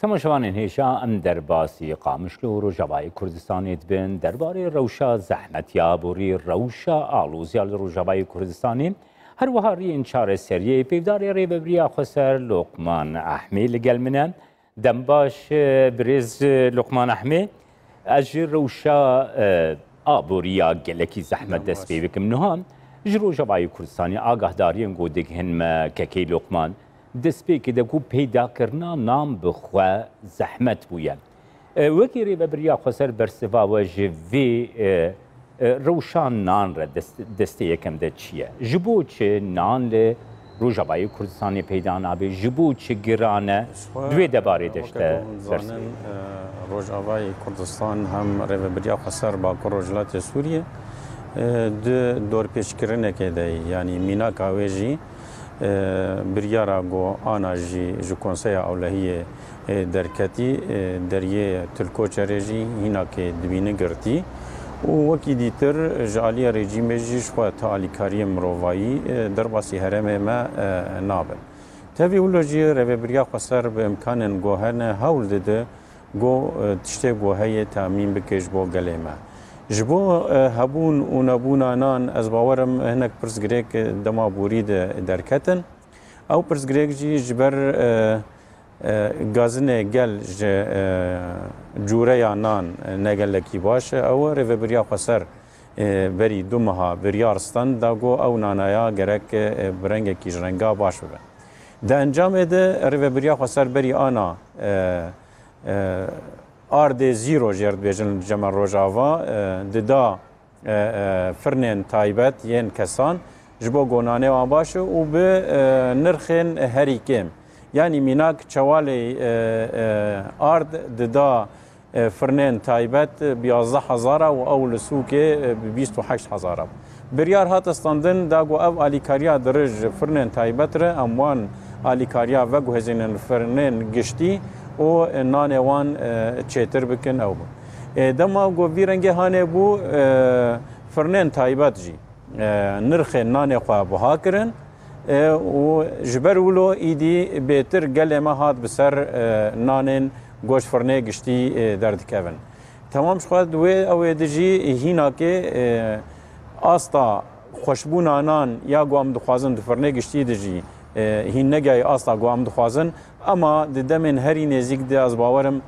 تماشاوانên hêşa em derbasî Qamişlo û Rojavayê Kurdistanê dibin derbarê rewşa zehmetiya borî rewşa alûziya li Rojavayê Kurdistanê her wiha riyên çareseriyê pêvdarê Rêveberiya Xweser Lokman Ehmê li gel min e. Dembaş birêz Lokman Ehmê, ez ji rewşa aboriya gelekî zehmet dest pê bikim. Niha ji Rojavayê Kurdistanê agahdariên got digihin me kekê Lokman destpêkê de ku peydakirina nam bi xwe zehmet bûye. Wekî Rêveberiya Xweser bersiva we ji vê rewşa nan re destê yekem de çi ye? Ji bo çi nan li Rojavayê Kurdistanê peyda nabe? Ji bo çi giran e? Divê debarê de işte zanin Rojavayê Kurdistan hem Rêveberiya Xweser Bakur Rojhilatê Sûriye di dorpêçkirinekê de yanî mînaka wê jî biryara got ana jî ji Konseya Ewlehiyê derketî deriyê Tilkoçerê jî hînakê dibîne girtî û wekî dîtir ji aliya rejîmê jî ji xwe ta alîkariyê mirovayî derbasî herêmê me nabin. Tevî wilo jî Rêveberiya Xweser bi imkanên gohene hewl dide got tiştê got heye temîn bike ji bo gelê me. Ji bo hebûn û nebûna nan ez bawerim hinek pirsgirêk dema borî de derketin. Ew pirsgirêk jî ji ber gazinê gel ji cûreya nan ne gelekî baş e. Ew Rêveberiya Xweser berî du meha biryar stan da got ew nanaya gerek bi rengekî ji renga baş bibe. Di encamê de Rêveberiya Xweser berî ana Ardê zîro jê dibêjin cema Rojava dida firnên taybet yên kesan ji bo gonanê wan baş û bi nirxên herî kêm. Yani mînak çewalê ard dida firnên taybet bi 11,000 û ew li sûkê bi 28,000. Biryar hat standin da got ev alîkariya dirij firnên taybet re em wan alîkariya veguhezînin firnên giştî û nanê wan çêtir bikin ew bû. Dema got vî rengê hanê bû firnên taybet jî nirxên nanê xwe biha kirin û ji ber wilo îdî bêtir gelê me hat bi ser nanên goş firnê giştî derdikevin. Temam ji xwe wê ew ê de jî hînakê asta xweşbûna nan ya got em dixwazin di firnê giştî de jî hîn negayê asta got em dixwazin ama di demên herî nêzik de ez bawerim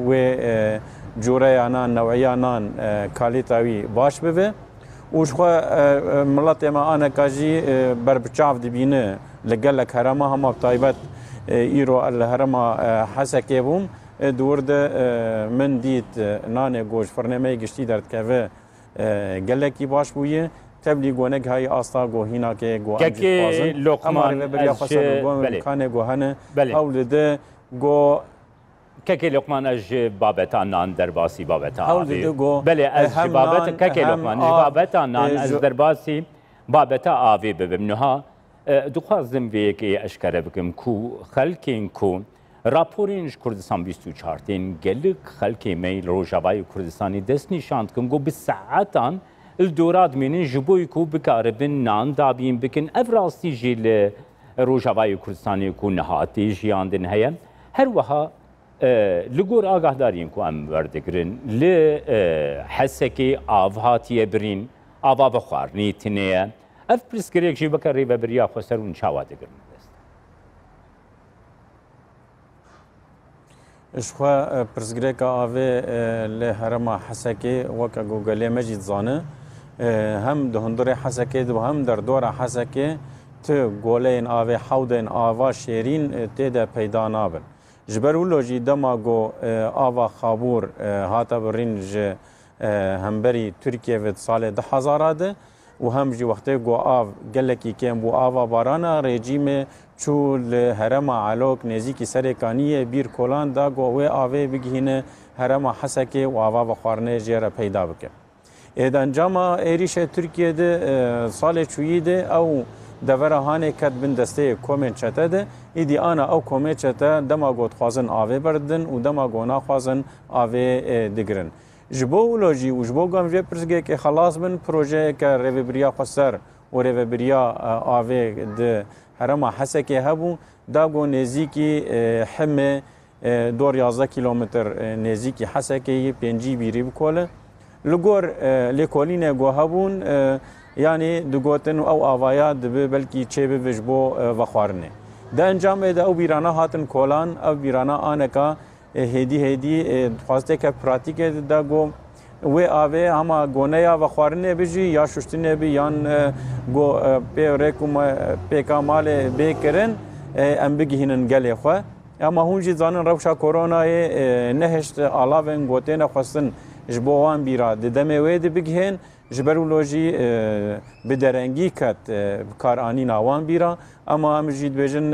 wê cûreya nan neweya nan kalîta wî baş bibe û ji xwe miletê me aneka jî berbiçav dibîne li gelek herêma hema taybet îro li herêma Hesekê bûm di wir de min dît nanê got ji firnê me giştî derdikeve gelekî baş bûye. Tevlî gonek hayê asta got hînakê got em jî dixwazin ema Rêveberiya Xweser got imkanê got hene hewl dide got Kekê Lokman ez ji babeta nan derbasî babeta avê. Belê ez ji babeta kekê Lokman ji babeta nan ez derbasî babeta avê bibim. Niha dixwazim vê yekê eşkere bikim ku xelkên ku raporên ji Kurdistan 24 tên gelek xelkê me li Rojavayê Kurdistanê dest nîşan dikin got bi saetan il dora dimînin ji bo ku bikaribin nan dabîn bikin. Ev rastî jî li Rojavayê Kurdistanê ku nihatî jiyandin heye. Her wiha li gor agahdariyên ku em werdigirin li Hesekê av hatiye birîn ava bi xwarinê tune ye. Ev pirsgirêk jî bike Rêveberiya Xweser hûn çawa digirin dest. Ji xwe pirsgirêka avê li herêma Hesekê weke got gelê me jî dizane hem di hundirê Hesekê de hem derdora Hesekê ti goleyên avê hewdên ava şêrîn tê de peyda nabin. Ji ber wilo jî dema got ava xabûr hate birîn ji hemberî Tirkiye ve salê 2000 de û hem jî wextê got av gelekî kêm bû ava barana rejîmê çû li herêma Elok nêzîkî serê kaniyê bîr kolan da got wê avê bigihîne herêma Hesekê û ava ve xwarinê jê re peyda bike. Di encama êrişê Tirkiyeyê salê çûyî de ew devera hanê ket bin desteyê komên çete de îdî ana ew komê çete dema got dixwazin avê berdin û dema got naxwazin avê digirin. Ji bo wilo jî û ji bo gam vê pirsgirêkê xelas bin projeyeke Rêveberiya Xweser û Rêveberiya avê di herêma Hesekê hebû da got nêzîkî himê دور 11 کیلومتر نزدیکی حسکی پنجی بیری بکوله لگور لیکولین گوهبون یعنی دگوتن او آوایا دبه بلکی چه به وجبو وخوارنه ده انجام ده او بیرانا هاتن کولان او بیرانا آنکا هدی خواسته که پراتیک ده گو و آوه هما گونه یا وخوارنه بجی یا ششتنه بی یان گو پیرکم پیکامال بیکرن ام بگیهنن گلی خواه اما هونجی زانن روشا کرونا نهشت آلاوین گوتین خواستن جبوان بیرا دمه وید بگهن جبرولوژی بدرنگی کت کارانی ناوان بیرا اما هم جید بجن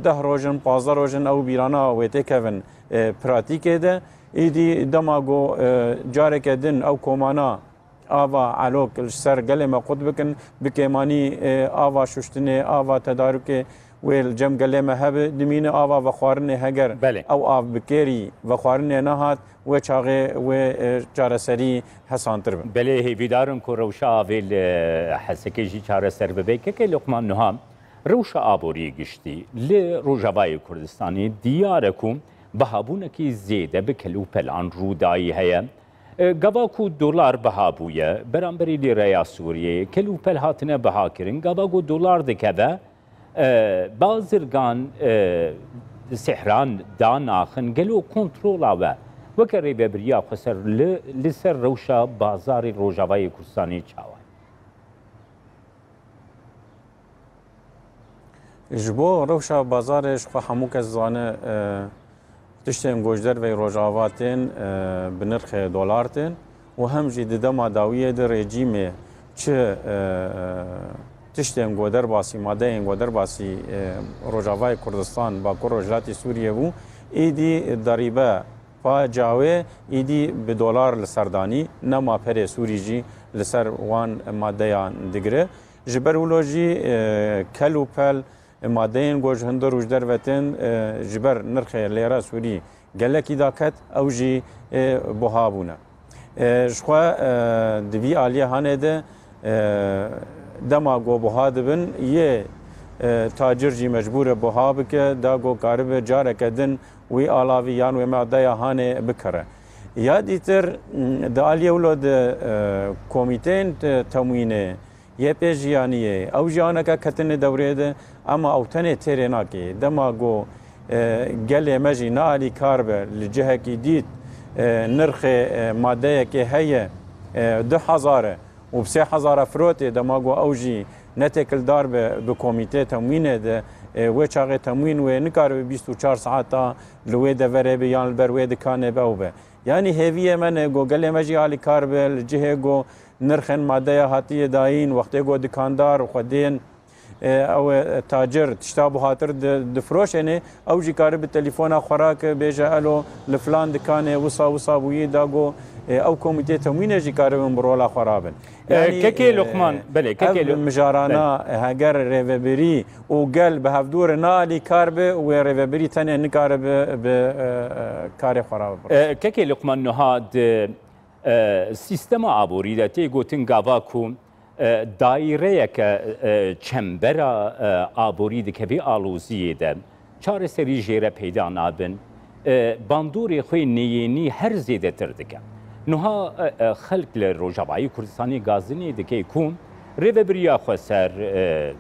10 روزن 15 روزن او بیرانا ویته کون پراتیکه ده ایدی دماغو جاره کدن او کومانا آوا علوک سر گله ما خود بکن بکیمانی آوا ششتنه آوا تدارک ویل جم گله ما هب دمینه آوا و خوارنه هگر او آف بکری و خوارنه نهات و چاغه و چاره سری حسانتر بله هیویدارم که روشا ویل حسکیجی چاره سر ببیکه که لقمان نهام روشا آبوری گشتی لی روجاوای کردستانی دیارکم بهابونکی زیده بکلو پلان رودایی هیا گواکو دلار بهابویه برانبری لیریا سوریه کلو پل هاتنه بها کرن گواکو دلار دکده بازرگان سحران دان آخن گلو کنترول آوه وکر ببریا خسر لسر روشا بازار روجاوای کردستانی چاوه جبو روشا بازارش خو همو کس زانه تشتیم گوجدر و روجاواتین بنرخ دلارتین و هم جدید دما داویه در رژیم چه تشتیم گودر باسی ماده این گودر باسی روجاوای کردستان با روجلاتی سوریه بو ایدی ضریبه پا جاوه ایدی به دلار لسردانی نما پر سوری جی لسر وان ماده یان دگره جبرولوژی کلو پل مادین گوش هندو روش در وطن جبر نرخ لیره سوری گلکی داکت او جی بوهابونه شخوا دوی آلیه هانه ده دما گو بوها دبن یه تاجر جی مجبور بوها بکه دا گو کارب جاره کدن وی آلاوی یان و ماده هانه بکره یا دیتر دا آلیه ولو ده کمیتین تموینه یه پیجیانیه او جانه که کتن دوره ده اما او تنه تیره ناکی دما گو گله مجی نالی کار به لجهه کی دید نرخ ماده که هیه 2000 و 3000 فروت دما گو او جی نتکل دار به کمیته تموینه ده و چاقه تموین و نکار به 24 ساعتا لوی دوره به یان بروی دکانه به او به یعنی هیویه من گو گله مجی آلی کار به لجهه گو نرخن ماده هاتی داین وقتی گو دکاندار خودین او تاجر تشتابو خاطر دفروشنه او جی کار به تليفون خوراک بیجه الو لفلان دکانه وصا بوی داگو او کمیته تموین جی کار به مرولا خرابن كيكي لقمان بله كيكي مجارانا هاجر ريفبري وقال بهفدور نالي كاربه وريفبري تاني نكاربه بكاري خراب كيكي لقمان نهاد سيستم عبوري دا تي گوتن گاواکو دایره که چمبرا عبوري دکبی آلوزیه ده چار سری جیره پیدا نابن باندوری خوی نیینی هر زیده تر دکه نها خلق لروجاوای کردستانی گازنی دکی کون ریوبریا خسر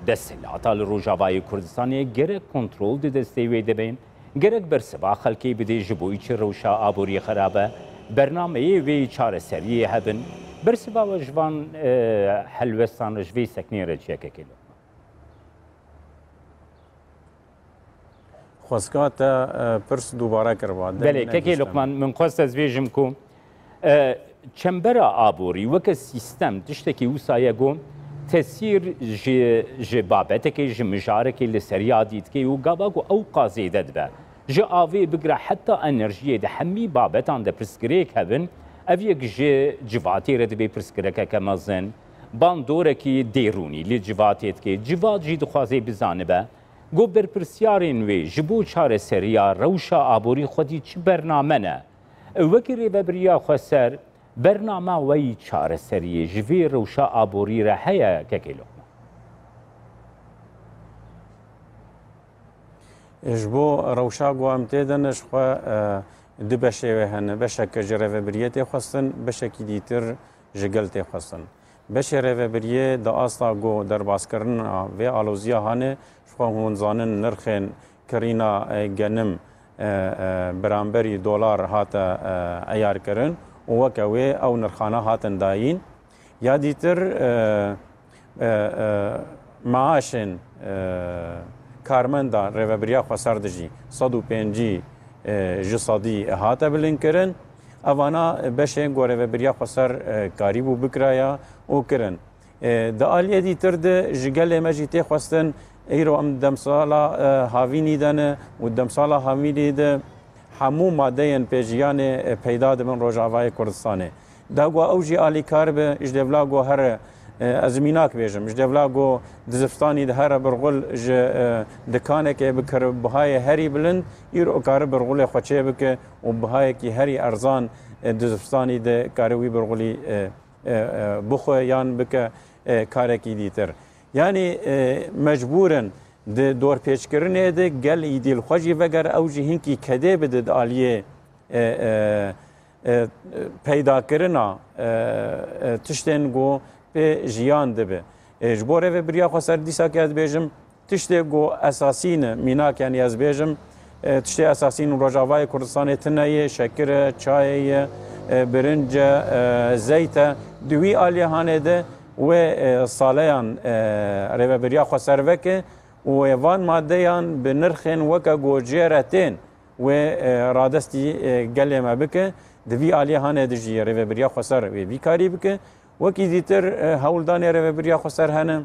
دستلات لروجاوای کردستانی گرک کنترل دستی ویده بین گرک برسبا خلقی بده جبوی چه روشا آبوری خرابه برنامه وی چار سریه هبن برسبا و جوان حلوستان رجوی سکنی رجیه که کلو خواسکات پرس دوباره کرد بله که لقمان من خواست از ویجم کن چمبرا آبوری وک سیستم تشتکی وسایه گم تاثیر ج بابته که ج مجاره که لسریا دید که و گاواگو او قازیده به ج آوی بگره حتی انرژی ده همی بابتان ده پرسکریک هبن اویک ج جواتی رد به پرسکریک که مزن باندوره که دیرونی لی جواتیت که جوات جید خوازی بزانه به گو بر پرسیارین وی جبو چار سریا روشا آبوری خودی چی برنامه نه وکی ریوبریا خسر برنامه وی چار سریه جوی روشا آبوری را هیا که کلو ji bo rewşa got em tê de ji xwe di beşê wê hene beşeke ji rêvebiriyê tê xwestin beşekî dîtir ji gel tê xwestin beşê rêvebiriyê di asta got derbazkirina vê aloziya hane ji xwe hûn zanin nirxên kirîna genim beramberî dolar hate eyarkirin û weke wê ew nirxana hatin dayîn ya dîtir maaşên karmenda rêveberiya xwesar dijî 150 ji sadî hate bilînkirin evana beşên got rêveberiya xwesar karî bû bikiraya û kirin di aliyê dîtir de ji gelê me jî tê xwestin îro em demsala havînî de ne û demsala havînî de hemû madeyên pêjiyanê peyda dibin Rojavayê Kurdistanê da got ew jî alîkar be ji devla got here ez mînak bêjim ji devla got di zivistanî de here birxul ji dikanekê bikir bihayê herî bilind îro kare birxulê xwe çê bike û bihayekî herî erzan di zivistanî de kare wî birxulî bixwe yan bike karekî dîtir yanî mecbûrin di dorpêçkirinê de gel îdîl xwe jî veger ew jî hinkî kedê bide di aliyê peydakirina tiştên got pê jiyan dibe ji bo rêveberiya xwesar dîsakê ez bêjim tiştê got esasî ne mînak yanî ez bêjim tiştê esasî Rojavayê Kurdistanê tune ye şekir e çayê ye birinc e zeyt e di wî aliyehanê de wê saleyan rêveberiya xwesar veke û wê van maddeyan bi nirxên weke got jêre tên wê radestî gelê me bike di vî aliyehanê de jî rêveberiya xwesar wê vî karî bike wekî dîtir hewldanê rêveberiya xwesar hene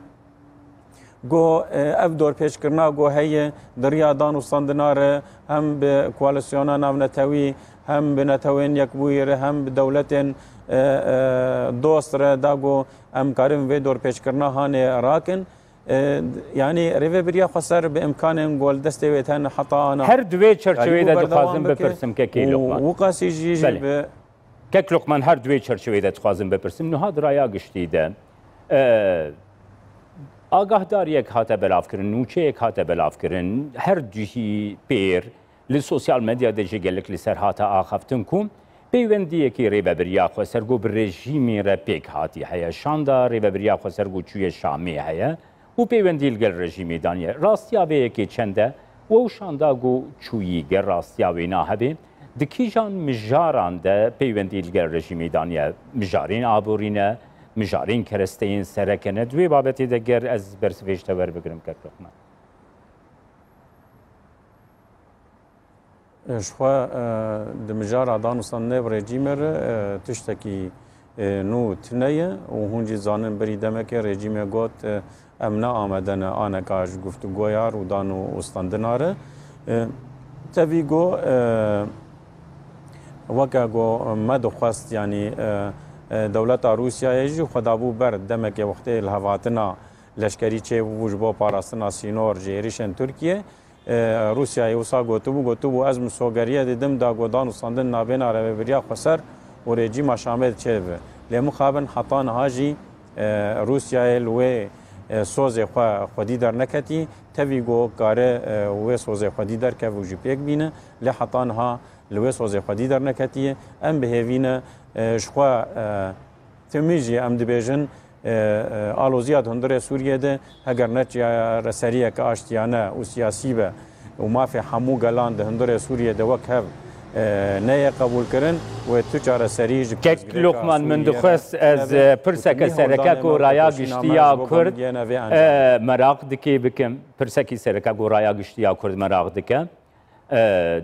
got ev dorpêçkirina got heye diriya dan û standina re hem bi koalisyona navnetewî hem bi netewên yekbûyî re hem bi dewletên dost re da got em karin vê dorpêçkirina hanê rakin yanî rêveberiya xwesar bi imkanên got destê wê tene heta ana her divê çerçeveyê de dixwazim bipirsim kekê Luqman wqasî jî bi kek Luqman her divê çerçeveyê de dixwazim bipirsim niha diraya giştî de agahdariek hate belavkirin nûçeyek hate belavkirin her cihî pêr li sosyal medya de jî gelek li ser hate axeftin ku peywendiyekî rêveberiya xwesar got bi rejîmê re pêk hatî heye şanda rêveberiya xwesar got çûye Şamê heye û peywendî li gel rejîmê daniye rastiya vê yekê çend e wew şanda got çûyî gel rastiya wê nahebe di kîjan mijaran de peywendî li gel rejîmê daniye mijarên aborîne mijarên keresteyên serekene divê babetê de ger ez bersivêj te werbigirim kek Luqman ji xwe di mijara danûstan nev rejîmê re tiştekî nû tune ye û hûn jî zanin berî demekê rejîmê got em neamede ne aneka ji guftûgoya rûdan û standina re tevî got weke got me dixwest yanî dewleta Rûsyayê jî xwedabû ber demekê wextê li hevatina leşkerî çêbû ji bo parastina sînor ji êrişên Tirkiye Rûsyayê wisa gotibû ez min sogeriyê didim da got danûstandin navbêna rêveberiya xwesar û rejîma Şamê çêbe lê mixabin heta niha jî Rûsyayê li wê sozê xwe xwedî derneketî tevî got kare wê sozê xwedî derkev û jî pêk bîne lê heta niha li wê sozê xwedî derneketiye em bihêvîne ji xwe timî jî em dibêjin aloziya hundirê Sûriyê de heger neçiya reseriyeke aştiyane û siyasî be û mafê hemû gelan di hundirê Sûriyê de wek hev neye qebûlkirin wê tu çareserî ji kek Luqman min dixwest ez pirseke sereke ku raya giştiya Kurd meraq dike bikim pirsekî sereke ku raya giştiya Kurd meraq dike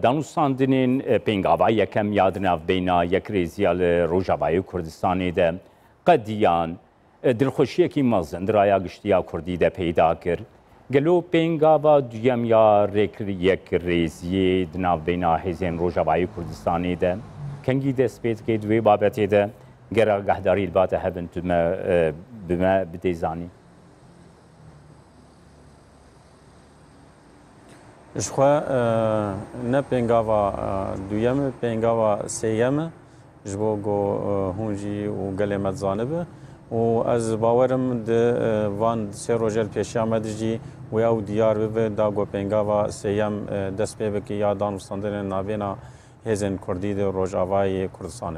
danûstandinên pêngava yekem ya di navbêna yekrêziya li Rojavayê Kurdistanê de qediyan dilxweşiyekî mezin di raya giştiya Kurdî de peyda kir gelo pêngava duyem ya yekrêziyê di navbêna hêzên Rojavayê Kurdistanê de kengî dest pê dike di wê babetê de gera gehdarî li bate hebin tu me bi me bidê zanî ji xwe ne pêngava duyem e pêngava sêyem e ji bo got hûn jî û gelê me dizanibe û ez bawerim di van sê rojel pêşiya me de jî و او دیار به دا گوپنگا و سیم دست به که یا دانستاندن نابینا هزن کردی ده روجاوای کردستان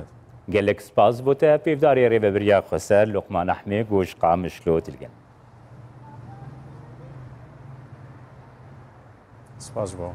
gelek spas bote pevdarê rêveberiya Xweser Luqman Ehmê goş qamişlo tilgin. سپاس بو